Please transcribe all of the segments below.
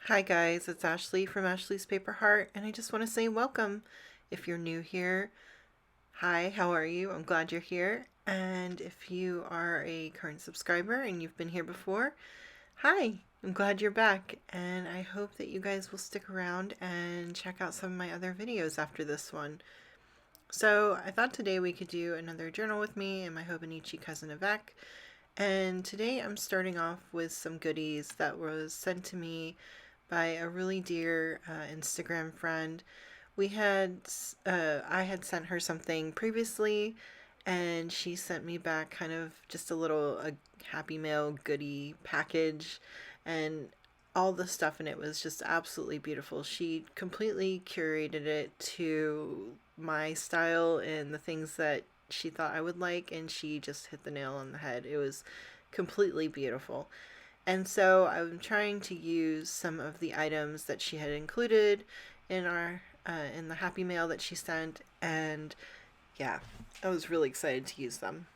Hi guys, it's Ashley from Ashley's Paper Heart, and I just want to say welcome. If you're new here, hi, how are you? I'm glad you're here. And if you are a current subscriber and you've been here before, hi, I'm glad you're back. And I hope that you guys will stick around and check out some of my other videos after this one. So I thought today we could do another journal with me and my Hobonichi Cousin Avec. And today I'm starting off with some goodies that was sent to me by a really dear Instagram friend. We had, I had sent her something previously, and she sent me back kind of just a Happy Mail goodie package, and all the stuff in it was just absolutely beautiful. She completely curated it to my style and the things that she thought I would like, and she just hit the nail on the head. It was completely beautiful. And so I'm trying to use some of the items that she had included in our in the Happy Mail that she sent, and yeah, I was really excited to use them.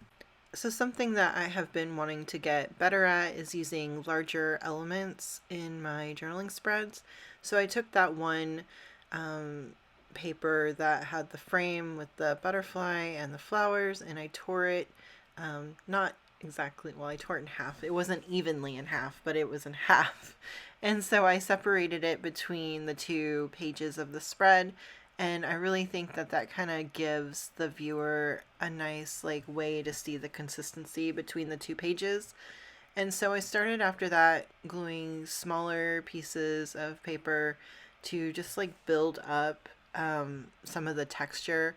So something that I have been wanting to get better at is using larger elements in my journaling spreads. So I took that one um, paper that had the frame with the butterfly and the flowers, and I tore it, not exactly, well, I tore it in half. It wasn't evenly in half, but it was in half. And so I separated it between the two pages of the spread, and I really think that that kind of gives the viewer a nice like way to see the consistency between the two pages. And so I started after that gluing smaller pieces of paper to just like build up some of the texture.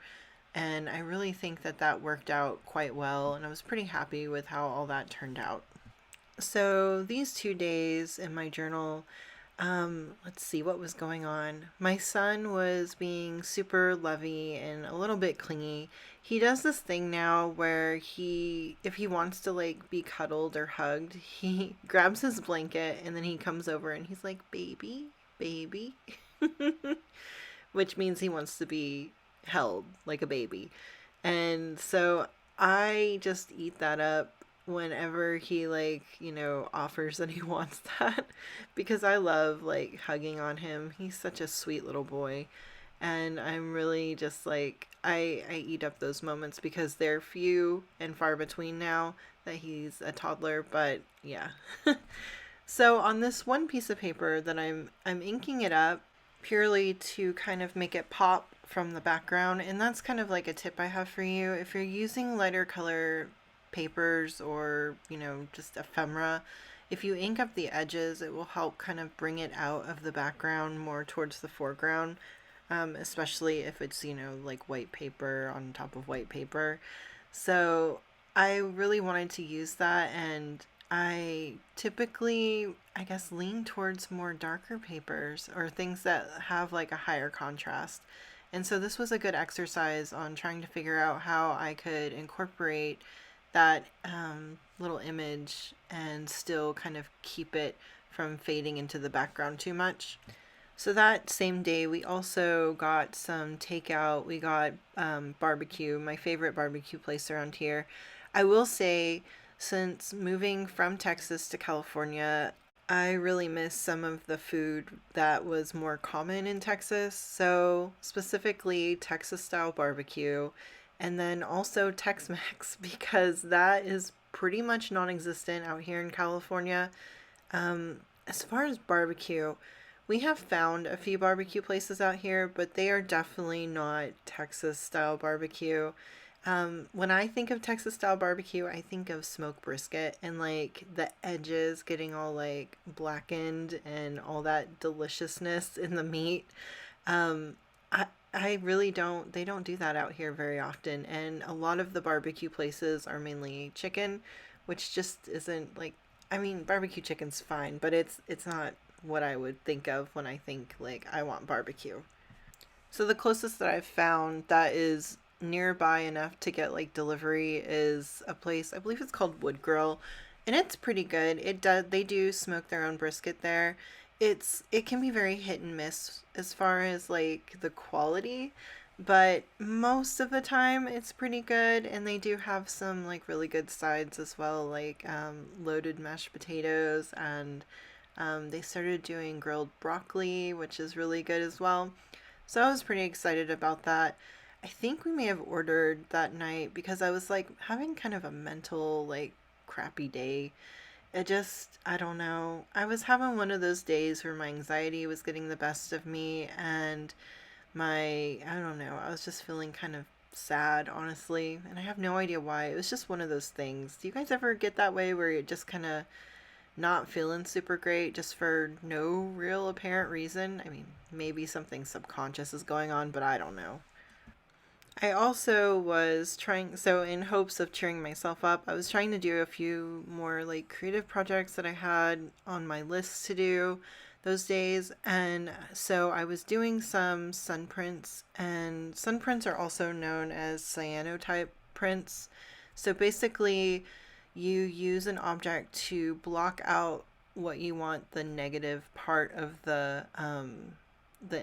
And I really think that that worked out quite well. And I was pretty happy with how all that turned out. So these 2 days in my journal, let's see what was going on. My son was being super lovey and a little bit clingy. He does this thing now where if he wants to like be cuddled or hugged, he grabs his blanket and then he comes over and he's like, baby, baby, which means he wants to be held like a baby. And so I just eat that up whenever he offers that he wants that because I love like hugging on him. He's such a sweet little boy. And I'm really just like I eat up those moments because they're few and far between now that he's a toddler, but yeah. So on this one piece of paper that I'm inking it up purely to kind of make it pop from the background, and that's kind of like a tip I have for you. If you're using lighter color papers or, just ephemera, if you ink up the edges, it will help kind of bring it out of the background more towards the foreground, especially if it's, like white paper on top of white paper. So I really wanted to use that, and I typically, I guess, lean towards more darker papers or things that have like a higher contrast. And so this was a good exercise on trying to figure out how I could incorporate that little image and still kind of keep it from fading into the background too much. So that same day, we also got some takeout. We got barbecue, my favorite barbecue place around here. I will say, since moving from Texas to California, I really miss some of the food that was more common in Texas. So, specifically, Texas style barbecue, and then also Tex Mex, because that is pretty much non existent out here in California. As far as barbecue, we have found a few barbecue places out here, but they are definitely not Texas style barbecue. When I think of Texas style barbecue, I think of smoked brisket and like the edges getting all like blackened and all that deliciousness in the meat. Um, I really don't, they don't do that out here very often. And a lot of the barbecue places are mainly chicken, which just isn't like, I mean, barbecue chicken's fine, but it's not what I would think of when I think like I want barbecue. So the closest that I've found that is nearby enough to get like delivery is a place, I believe it's called Wood Grill, and it's pretty good. They do smoke their own brisket there. It can be very hit and miss as far as like the quality, but most of the time it's pretty good, and they do have some like really good sides as well, like loaded mashed potatoes and They started doing grilled broccoli, which is really good as well. So I was pretty excited about that. I think we may have ordered that night because I was like having kind of a mental, like, crappy day. I don't know. I was having one of those days where my anxiety was getting the best of me, and I don't know, I was just feeling kind of sad, honestly, and I have no idea why. It was just one of those things. Do you guys ever get that way where you're just kind of not feeling super great just for no real apparent reason? I mean, maybe something subconscious is going on, but I don't know. I also was trying, so in hopes of cheering myself up, I was trying to do a few more like creative projects that I had on my list to do those days. And so I was doing some sun prints, and sun prints are also known as cyanotype prints. So basically, you use an object to block out what you want the negative part of the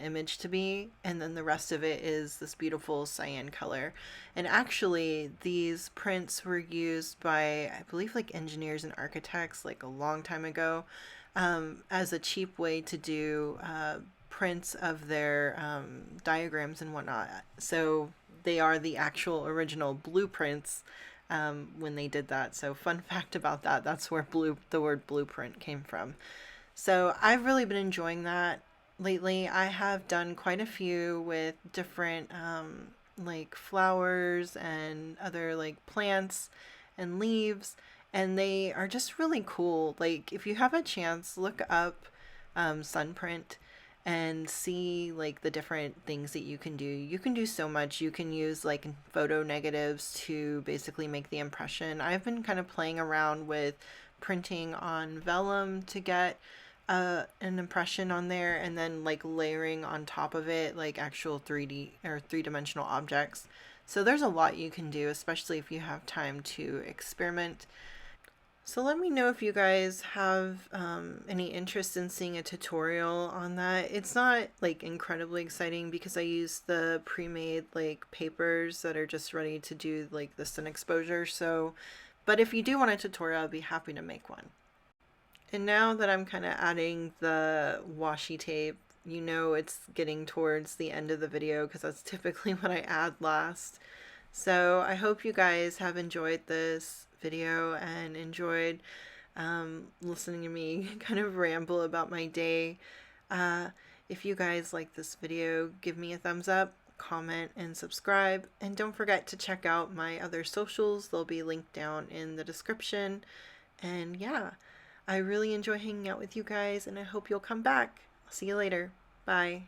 image to be, and then the rest of it is this beautiful cyan color. And actually, these prints were used by, I believe, like engineers and architects like a long time ago, as a cheap way to do prints of their diagrams and whatnot. So they are the actual original blueprints when they did that. So fun fact about that, that's where the word blueprint came from. So I've really been enjoying that lately. I have done quite a few with different like flowers and other like plants and leaves, and they are just really cool. Like if you have a chance, look up Sunprint and see like the different things that you can do. You can do so much. You can use like photo negatives to basically make the impression. I've been kind of playing around with printing on vellum to get an impression on there, and then like layering on top of it like actual 3D or three-dimensional objects. So there's a lot you can do, especially if you have time to experiment. So let me know if you guys have any interest in seeing a tutorial on that. It's not like incredibly exciting because I use the pre-made like papers that are just ready to do like the sun exposure. So, but if you do want a tutorial, I'd be happy to make one. And now that I'm kind of adding the washi tape, you know it's getting towards the end of the video because that's typically what I add last. So I hope you guys have enjoyed this video and enjoyed listening to me kind of ramble about my day. If you guys like this video, give me a thumbs up, comment, and subscribe. And don't forget to check out my other socials. They'll be linked down in the description. And yeah, I really enjoy hanging out with you guys, and I hope you'll come back. I'll see you later. Bye.